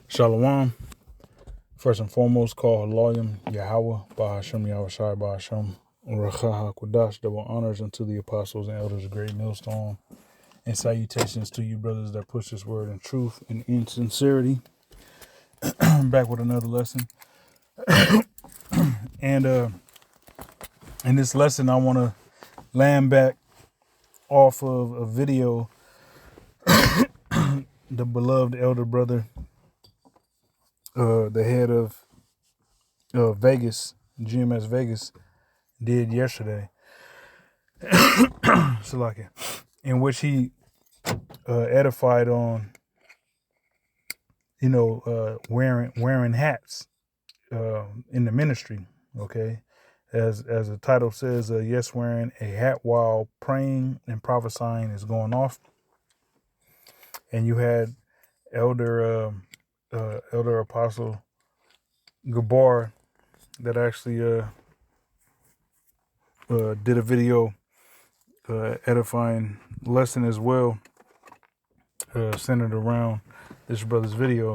Shalom. First and foremost, call Loyam Yahweh, Bahashem Yahweh Shai Bahashem, Rachaha Kodash, double honors unto the apostles and elders of Great Millstone, and salutations to you brothers that push this word in truth and in sincerity. Back with another lesson. And in this lesson, I want to land back off of a video the beloved elder brother, the head of Vegas, GMS Vegas, did yesterday. Salakia, in which he edified on, wearing hats in the ministry. Okay, as the title says, yes, wearing a hat while praying and prophesying is going off. And you had elder apostle Gabar that actually did a video edifying lesson as well, centered around this brother's video.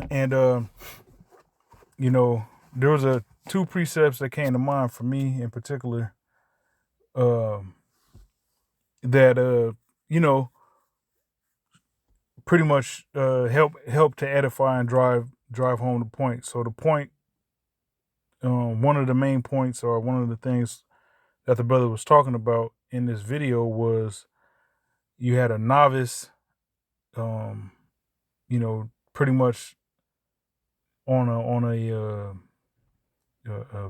And there was two precepts that came to mind for me in particular, that pretty much help to edify and drive home the point. So the point, one of the main points, or one of the things that the brother was talking about in this video, was you had a novice, pretty much on a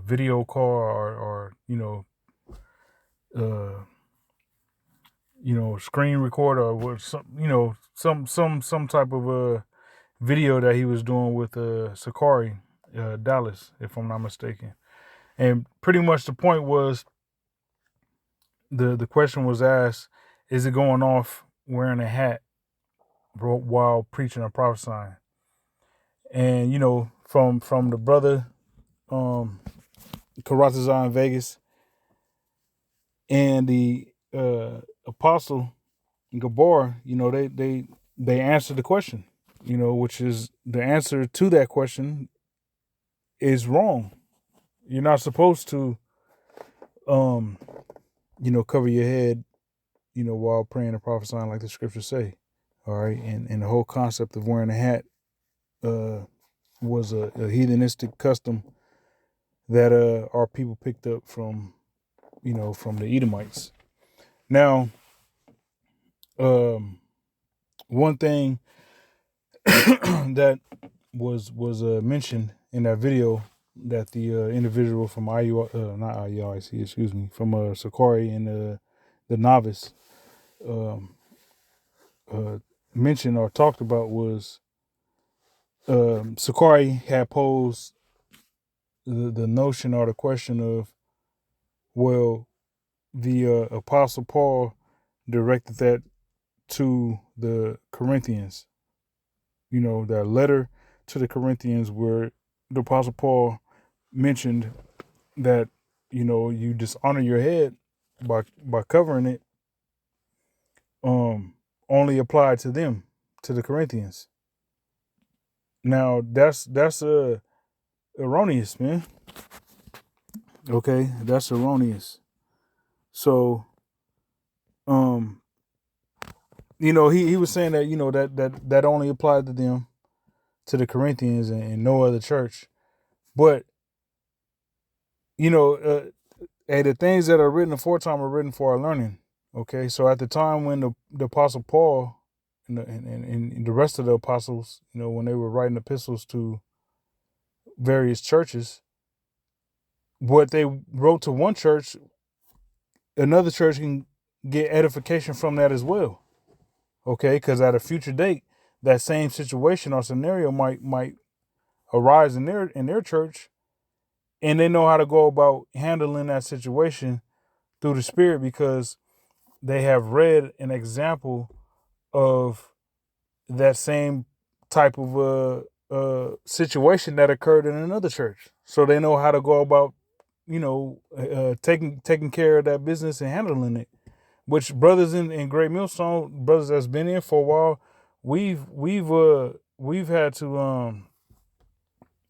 video call, or screen recorder, or some type of video that he was doing with Sakari Dallas, if I'm not mistaken. And pretty much the point was, the question was asked, is it going off wearing a hat while preaching or prophesying? And from the brother Karatazar in Vegas and the apostle Gabor, they answered the question, which is, the answer to that question is wrong. You're not supposed to cover your head, while praying and prophesying, like the scriptures say. All right. And the whole concept of wearing a hat was a heathenistic custom that our people picked up from the Edomites. Now, one thing that was mentioned in that video, that the individual from from Sakari and the novice mentioned or talked about, was Sakari had posed the notion or the question of, well, the Apostle Paul directed that to the Corinthians, that letter to the Corinthians, where the Apostle Paul mentioned that, you dishonor your head by covering it, only applied to them, to the Corinthians. Now that's erroneous, man. Okay, that's erroneous. So, he was saying that, that only applied to them, to the Corinthians, and no other church. But the things that are written aforetime are written for our learning. Okay, so at the time when the Apostle Paul and the rest of the apostles, when they were writing epistles to various churches, what they wrote to one church, another church can get edification from that as well. Okay, because at a future date, that same situation or scenario might arise in their church, and they know how to go about handling that situation through the Spirit, because they have read an example of that same type of situation that occurred in another church. So they know how to go about, taking care of that business and handling it. Which brothers in Great Millstone, brothers that's been in for a while, we've had to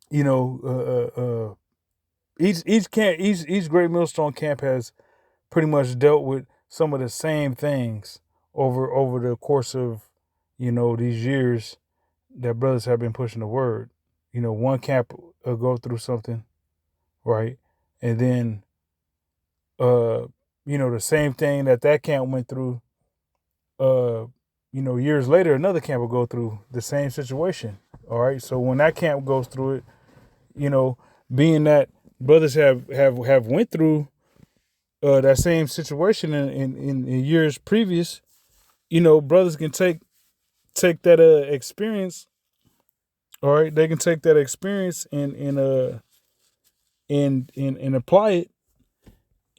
you know each Great Millstone camp has pretty much dealt with some of the same things over the course of these years that brothers have been pushing the word. One camp will go through something, right, and then the same thing that camp went through. Years later, another camp will go through the same situation. All right, so when that camp goes through it, being that brothers have went through that same situation in years previous, brothers can take that experience. All right, they can take that experience and apply it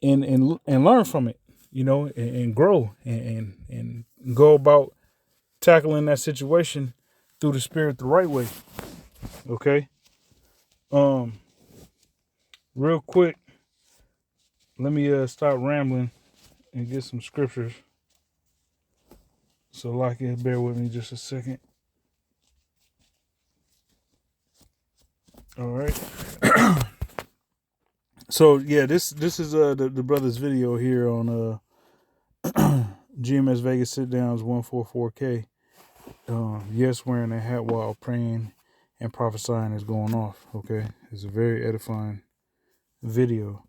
and learn from it, and grow and go about tackling that situation through the spirit the right way. Okay. Um, Real quick, let me stop rambling and get some scriptures. So, like it, bear with me just a second. All right. So yeah, this is the brother's video here on GMS Vegas sit downs 144K. Yes, wearing a hat while praying and prophesying is going off. Okay, it's a very edifying video.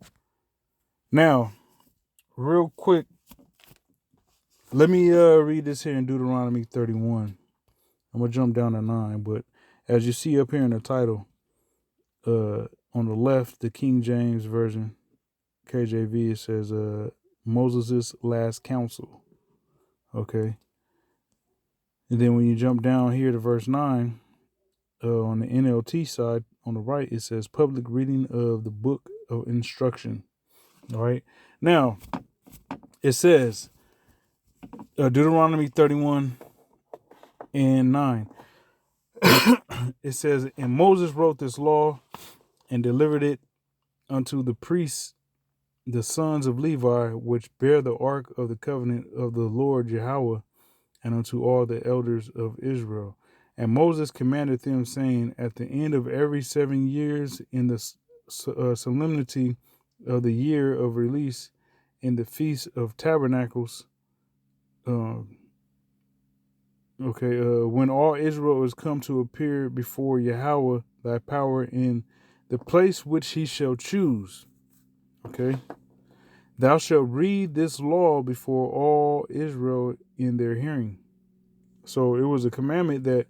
Now, real quick, let me read this here in Deuteronomy 31. I'm gonna jump down to 9, but as you see up here in the title, on the left, the King James version, KJV, it says Moses' last counsel. Okay. And then when you jump down here to verse 9, on the NLT side, on the right, it says public reading of the book of instruction. All right. Now, it says Deuteronomy 31 and 9. It says, and Moses wrote this law and delivered it unto the priests, the sons of Levi, which bear the ark of the covenant of the Lord Yahweh, and unto all the elders of Israel. And Moses commanded them, saying, at the end of every 7 years, in the solemnity of the year of release, in the feast of tabernacles, when all Israel is come to appear before Yahweh, thy power, in the place which he shall choose. Okay. Thou shalt read this law before all Israel in their hearing. So it was a commandment that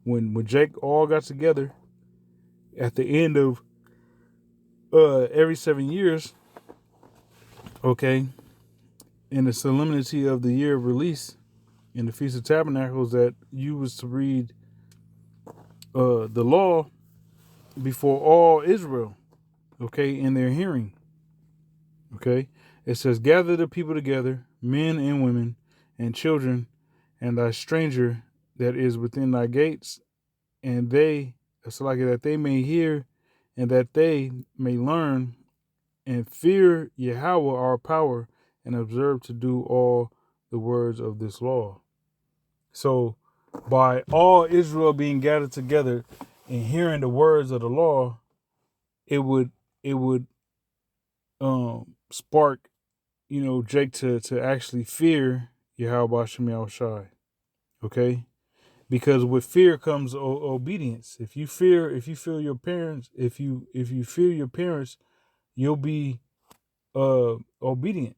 when Jake all got together at the end of every 7 years, okay, in the solemnity of the year of release, in the Feast of Tabernacles, that you was to read the law before all Israel, okay, in their hearing. Okay, it says, gather the people together, men and women and children, and thy stranger that is within thy gates, and it's like that they may hear, and that they may learn and fear Yahweh our power, and observe to do all the words of this law. So by all Israel being gathered together and hearing the words of the law, it would spark, Jake to actually fear Yahweh Shem Yahushai. Okay? Because with fear comes obedience. If you fear your parents, if you fear your parents, you'll be obedient.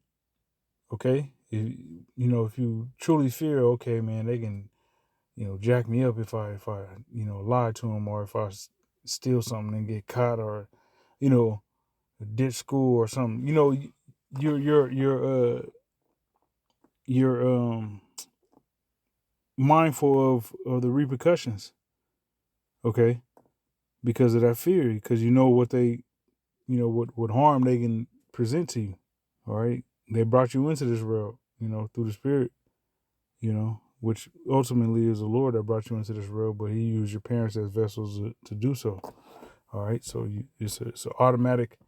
Okay? If you truly fear, okay, man, they can, jack me up if I lie to them, or if I steal something and get caught, or ditch school or something. You're mindful of the repercussions. Okay? Because of that fear, because what they, what harm they can present to you. All right. They brought you into this world, through the spirit, which ultimately is the Lord that brought you into this world, but he used your parents as vessels to do so. All right. So it's an automatic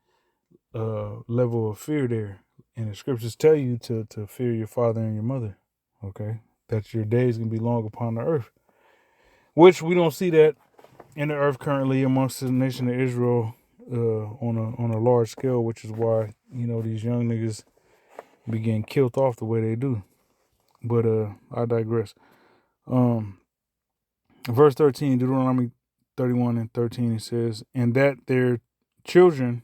level of fear there. And the scriptures tell you to fear your father and your mother. Okay. That your days can be long upon the earth. which we don't see that in the earth currently amongst the nation of Israel on a large scale, which is why these young niggas be getting killed off the way they do. But I digress. Verse 13, Deuteronomy 31 and 13, it says, "And that their children,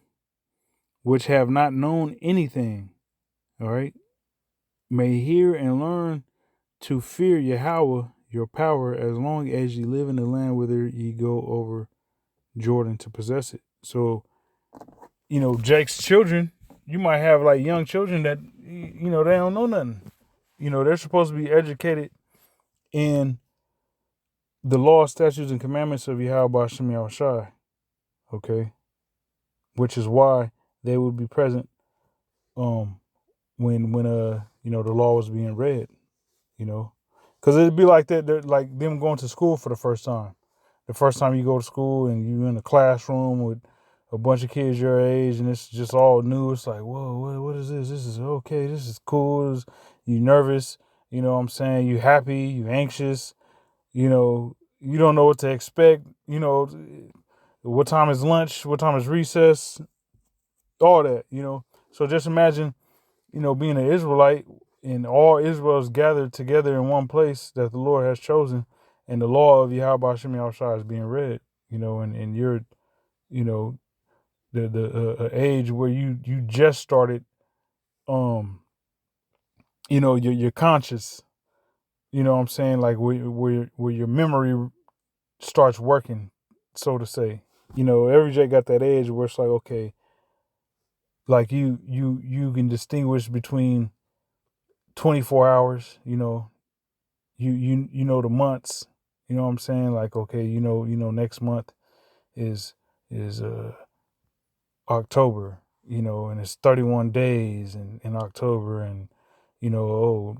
which have not known anything, all right, may hear and learn to fear Yahweh, your power, as long as ye live in the land whither ye go over Jordan to possess it." So, Jake's children, you might have like young children that, they don't know nothing. They're supposed to be educated in the law, statutes, and commandments of Yahweh Shem Yahushai, okay? Which is why they would be present when the law was being read, because it'd be like that. They're like them going to school for the first time. The first time you go to school and you're in a classroom with a bunch of kids your age and it's just all new. It's like, whoa, what is this? This is okay. This is cool. You nervous? You know what I'm saying? You happy? You anxious? You don't know what to expect. What time is lunch? What time is recess? All that. So just imagine, being an Israelite and all Israel is gathered together in one place that the Lord has chosen, and the law of Yahweh Shem Yahushua is being read, and you're, the age where you just started, you're conscious, what I'm saying, like where your memory starts working, so to say. Every J got that age where it's like, okay, like you can distinguish between 24 hours, you know the months, you know what I'm saying? Like, okay, next month is October, and it's 31 days in October, and you know,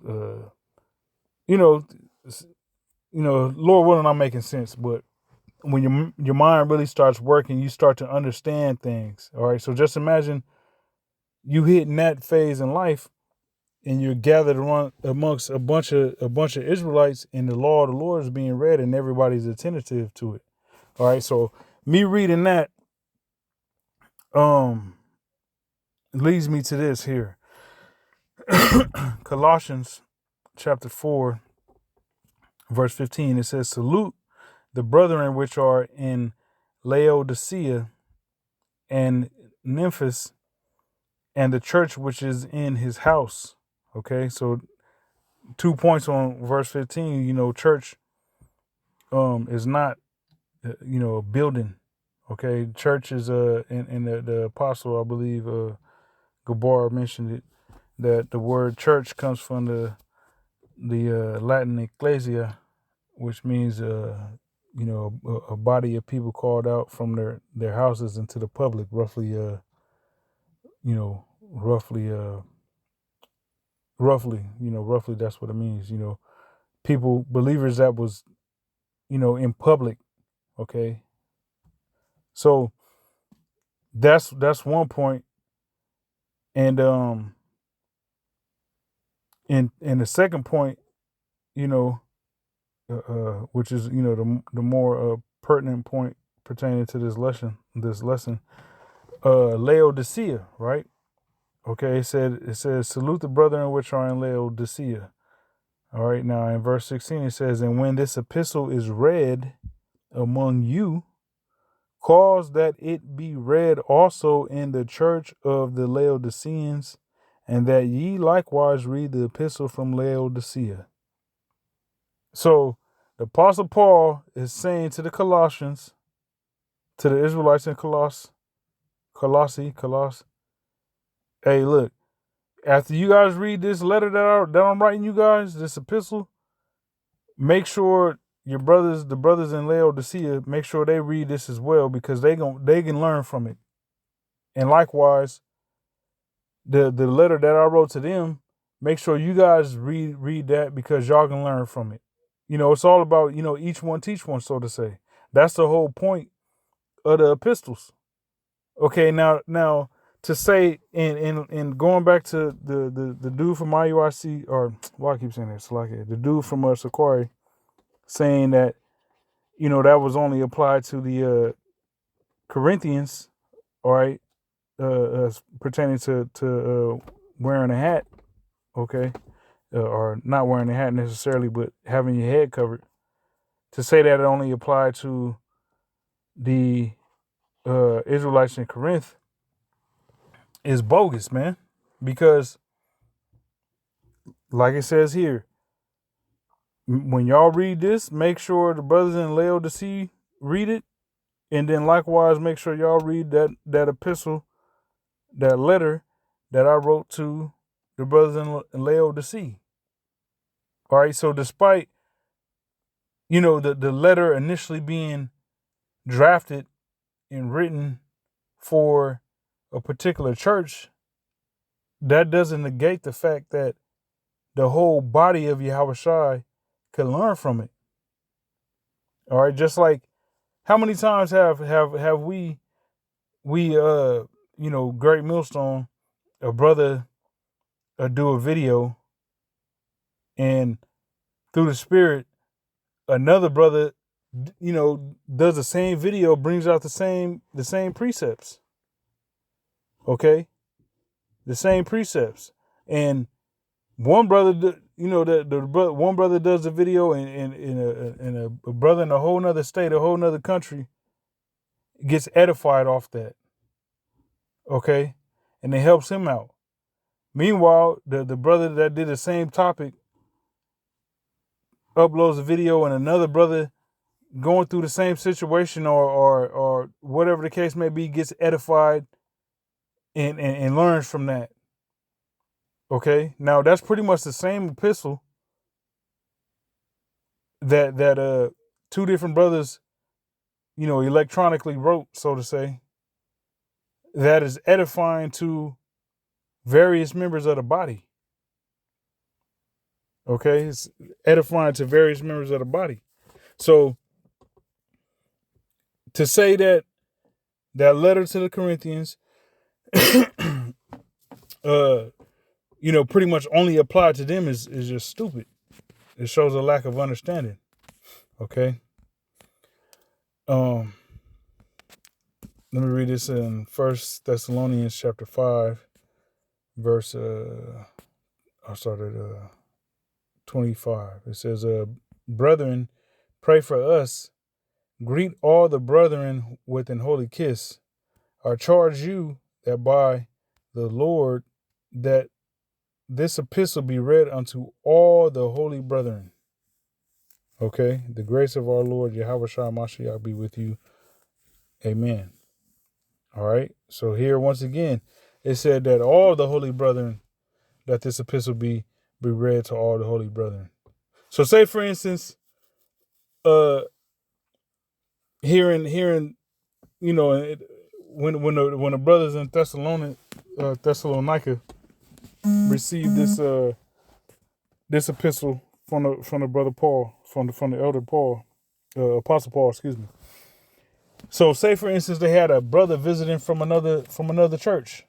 Lord willing, I'm making sense, but when your mind really starts working, you start to understand things. All right. So just imagine you hitting that phase in life and you're gathered around amongst a bunch of Israelites, and the law of the Lord is being read, and everybody's attentive to it. All right, so me reading that leads me to this here. Colossians chapter 4, verse 15. It says, "Salute the brethren which are in Laodicea and Memphis, and the church which is in his house." Okay, so 2 points on verse 15. Church is not a building. Okay, church is and the apostle, I believe, Gabar mentioned it, that the word church comes from the Latin ecclesia, which means a body of people called out from their houses into the public, roughly roughly that's what it means. People, believers that was in public. Okay, so that's one point. And in the second point, which is the more pertinent point pertaining to this lesson, Laodicea, right? Okay, it says, "Salute the brethren which are in Laodicea." All right, now in verse 16 it says, "And when this epistle is read among you, cause that it be read also in the church of the Laodiceans, and that ye likewise read the epistle from Laodicea." So the Apostle Paul is saying to the Colossians, to the Israelites in Colossae, hey, look, after you guys read this letter that I'm writing you guys, this epistle, make sure the brothers in Laodicea, make sure they read this as well, because they can learn from it. And likewise, the letter that I wrote to them, make sure you guys read that, because y'all can learn from it. It's all about, each one teach one, so to say. That's the whole point of the epistles. Okay, now to say, and going back to the dude from IUIC, or why I keep saying that, it's like the dude from Sakari, saying that that was only applied to the Corinthians, all right, pertaining to wearing a hat, okay, or not wearing a hat necessarily, but having your head covered. To say that it only applied to the Israelites in Corinth is bogus, man. Because, like it says here, when y'all read this, make sure the brothers in Laodicea read it, and then likewise make sure y'all read that epistle, that letter that I wrote to the brothers in Laodicea. All right, so despite the letter initially being drafted and written for a particular church, that doesn't negate the fact that the whole body of Yahushua can learn from it. All right, just like how many times have we Great Millstone, a brother do a video, and through the spirit another brother does the same video, brings out the same precepts. Okay, the same precepts, and one brother, one brother does the video, and a brother in a whole nother state, a whole nother country, gets edified off that. Okay, and it helps him out. Meanwhile, the brother that did the same topic uploads a video, and another brother going through the same situation or whatever the case may be gets edified and learns from that. Okay, now that's pretty much the same epistle that two different brothers electronically wrote, so to say, that is edifying to various members of the body. Okay, it's edifying to various members of the body. So to say that letter to the Corinthians pretty much only applied to them is just stupid. It shows a lack of understanding. Okay. Let me read this in 1 Thessalonians chapter 5, verse I started 25. It says, brethren, pray for us. Greet all the brethren with an holy kiss. I charge you that by the Lord that this epistle be read unto all the holy brethren. Okay, the grace of our Lord Yahushua Mashiach be with you. Amen. All right, so here once again, it said that all the holy brethren, that this epistle be read to all the holy brethren. So say for instance, hearing when the brothers in Thessalonica received this epistle from the brother Paul, from the elder Paul, Apostle Paul, excuse me. So say for instance they had a brother visiting from another church,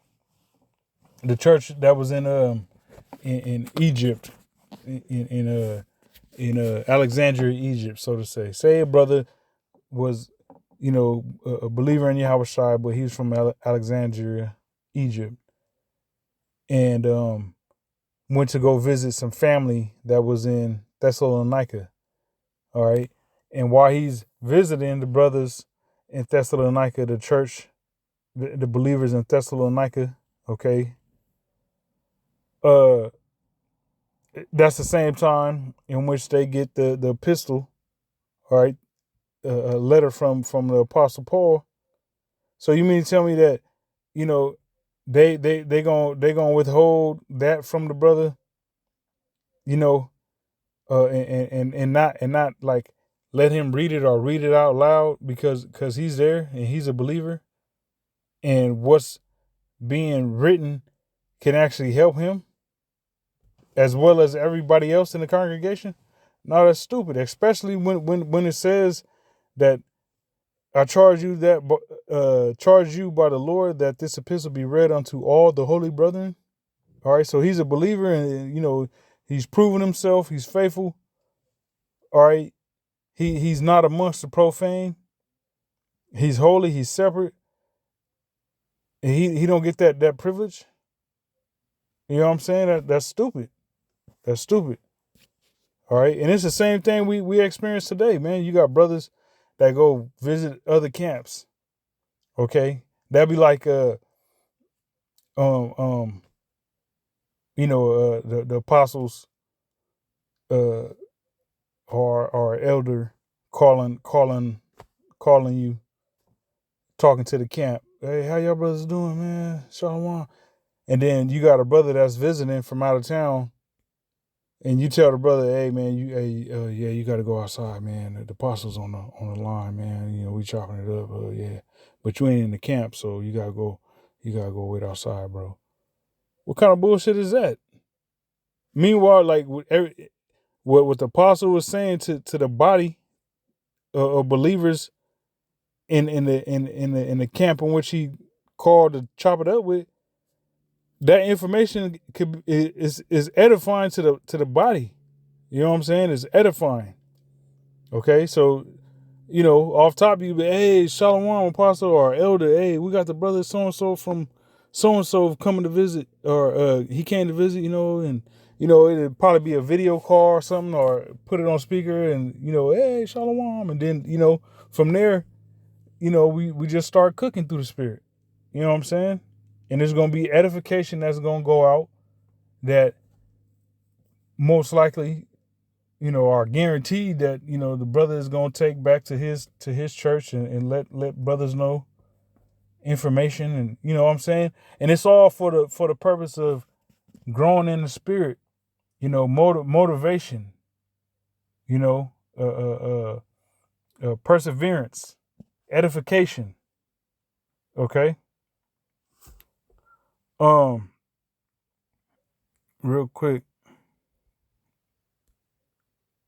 the church that was in Egypt, in Alexandria, Egypt, so to say. Say a brother was a believer in Yahushua, but he was from Alexandria, Egypt, and went to go visit some family that was in Thessalonica. All right. And while he's visiting the brothers in Thessalonica, the church, the believers in Thessalonica, okay, that's the same time in which they get the epistle, all right, a letter from the Apostle Paul. So you mean to tell me that, they gonna withhold that from the brother, and not like let him read it or read it out loud because he's there and he's a believer, and what's being written can actually help him as well as everybody else in the congregation? No, that's stupid. Especially when it says that I charge you by the Lord that this epistle be read unto all the holy brethren. All right, so he's a believer, and he's proven himself. He's faithful. All right, he's not amongst the profane. He's holy. He's separate. And he don't get that privilege. You know what I'm saying? That's stupid. That's stupid. All right. And it's the same thing we experience today, man. You got brothers that go visit other camps. Okay. That'd be like um um the apostles uh or elder calling you, talking to the camp. Hey, how y'all brothers doing, man? Shalom. And then you got a brother that's visiting from out of town, and you tell the brother, "Hey, man, yeah, you got to go outside, man. The apostles on the line, man. We chopping it up, yeah. But you ain't in the camp, so you gotta go. You gotta go wait outside, bro. What kind of bullshit is that? Meanwhile, like what the apostle was saying to the body of believers in the camp in which he called to chop it up with, that information is edifying to the body. You know what I'm saying? It's edifying. Okay, so off top you be, hey, Shalom apostle or elder, hey, we got the brother so and so from so and so coming to visit, or he came to visit, and it'd probably be a video call or something, or put it on speaker, and hey, Shalom, and then from there, we just start cooking through the spirit. You know what I'm saying? And there's gonna be edification that's gonna go out that most likely, are guaranteed that, the brother is gonna take back to his church, and let brothers know information, and you know what I'm saying? And it's all for the purpose of growing in the spirit, motivation, you know, perseverance, edification. Okay. Um, Real quick,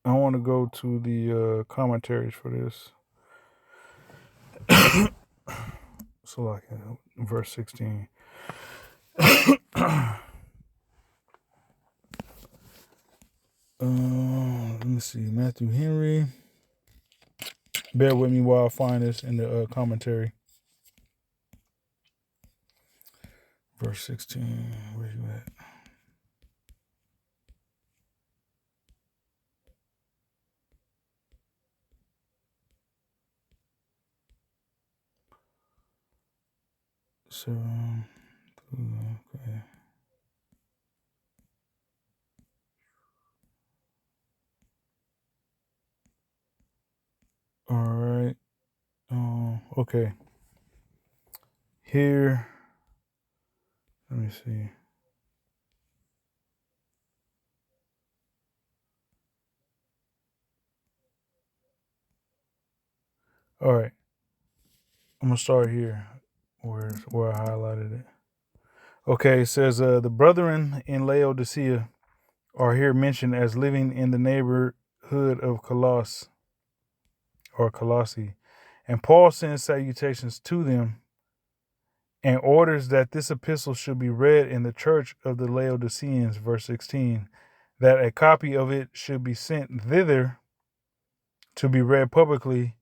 I want to go to the commentaries for this. So, like, verse 16. Let me see. Matthew Henry. Bear with me while I find this in the commentary. Verse 16. Where you at? So, okay. All right. Okay. Here. Let me see. All right. I'm gonna start here, where I highlighted it. Okay. It says the brethren in Laodicea are here mentioned as living in the neighborhood of Colossae, and Paul sends salutations to them and orders that this epistle should be read in the church of the Laodiceans, verse 16, that a copy of it should be sent thither to be read publicly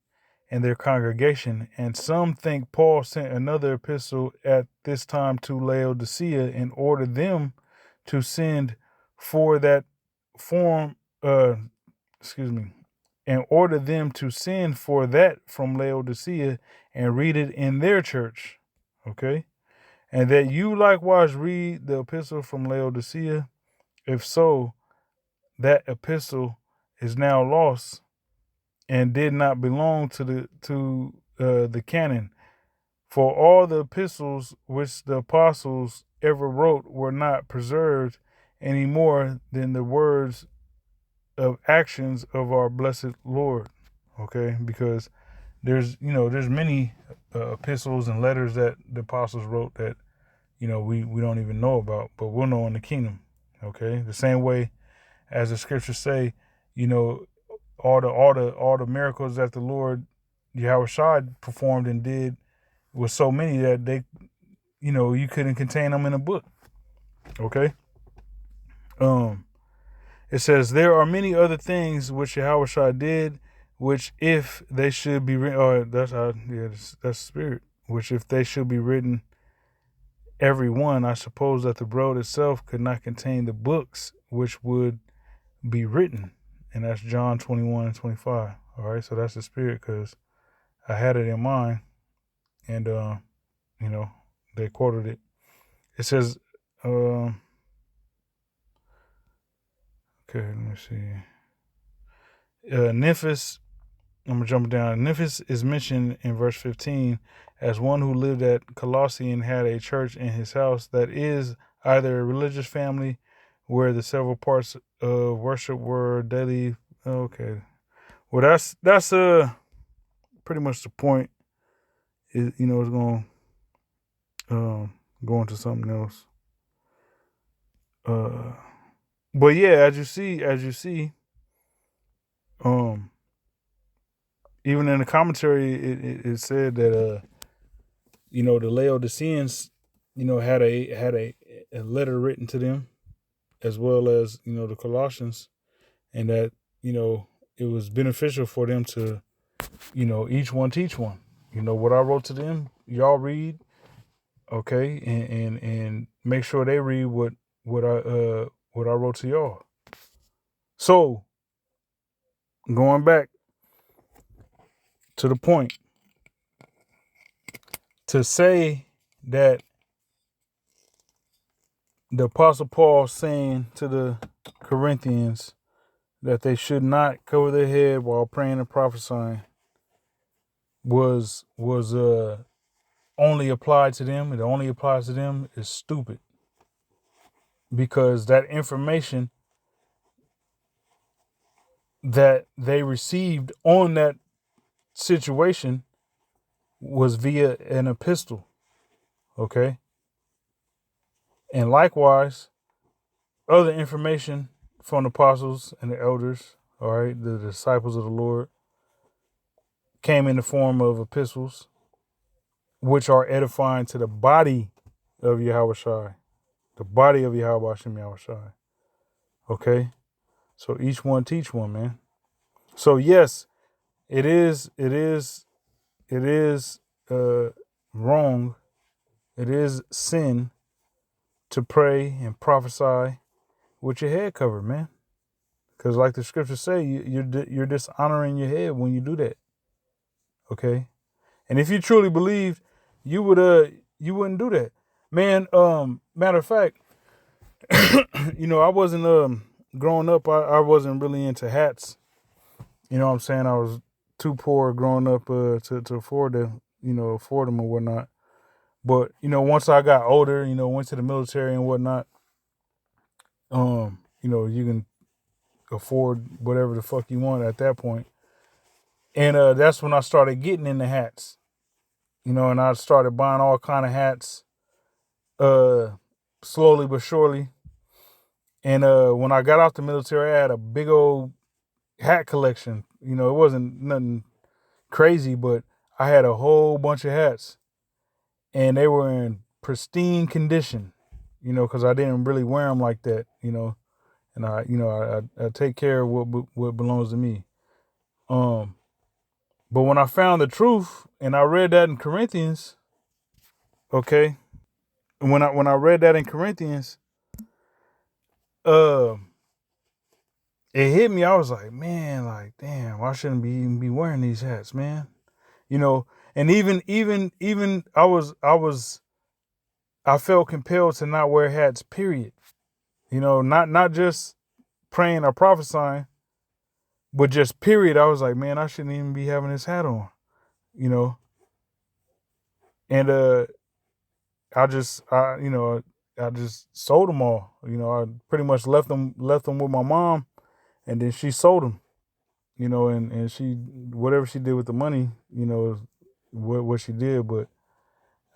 in their congregation. And some think Paul sent another epistle at this time to Laodicea and ordered them to send for that form, and order them to send for that from Laodicea and read it in their church. Okay. And that you likewise read the epistle from Laodicea. If so, that epistle is now lost and did not belong to the canon. For all the epistles which the apostles ever wrote were not preserved any more than the words of actions of our blessed Lord. Okay, because there's many epistles and letters that the apostles wrote that we don't even know about, but we'll know in the kingdom. Okay, the same way as the scriptures say, all the miracles that the Lord Yahweh Shai performed and did was so many that they, you couldn't contain them in a book. Okay. It says there are many other things which Yahweh Shai did, which if they should be written, or that's how, yeah, that's spirit, which if they should be written every one, I suppose that the world itself could not contain the books which would be written. And that's John 21 and 25. All right, so that's the spirit, because I had it in mind, and they quoted it. It says, okay, let me see. Memphis, I'm gonna jump down. Memphis is mentioned in verse 15 as one who lived at Colossae and had a church in his house. That is either a religious family where the several parts of worship were daily. Okay, well that's pretty much the point. It's going go into something else. But yeah, as you see, um, even in the commentary, it said that the Laodiceans, had a letter written to them, as well as the Colossians, and that it was beneficial for them to each one teach one. What I wrote to them, y'all read, okay, and make sure they read what I wrote to y'all. So going back to the point, to say that the Apostle Paul saying to the Corinthians that they should not cover their head while praying and prophesying was only applied to them, it only applies to them, is stupid. Because that information that they received on that situation was via an epistle. Okay. And likewise, other information from the apostles and the elders, all right, the disciples of the Lord, came in the form of epistles, which are edifying to the body of Yahweh Shai, the body of Yahweh Hashem Yahweh Shai. Okay? So each one teach one, man. So yes, it is wrong. It is sin to pray and prophesy with your head covered, man. Because like the scriptures say, you're dishonoring your head when you do that. Okay? And if you truly believed, you wouldn't do that. Man, matter of fact, I wasn't growing up, I wasn't really into hats. You know what I'm saying? I was too poor growing up to afford afford them or whatnot. But, once I got older, went to the military and whatnot, you can afford whatever the fuck you want at that point. And that's when I started getting into hats. And I started buying all kind of hats, slowly but surely. And when I got out the military, I had a big old hat collection. It wasn't nothing crazy, but I had a whole bunch of hats, and they were in pristine condition. Because I didn't really wear them like that. And I take care of what belongs to me. But when I found the truth, and I read that in Corinthians, okay, when I read that in Corinthians, it hit me. I was like, man, like, damn, I shouldn't be even be wearing these hats, man. And even I felt compelled to not wear hats, period. Not just praying or prophesying, but just period. I was like, man, I shouldn't even be having this hat on, and I just sold them all. I pretty much left them with my mom, and then she sold them. And she, whatever she did with the money, what she did, but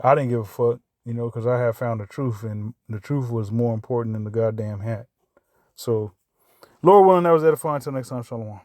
I didn't give a fuck, because I had found the truth, and the truth was more important than the goddamn hat. So, Lord willing, that was edifying. Until next time, shalom.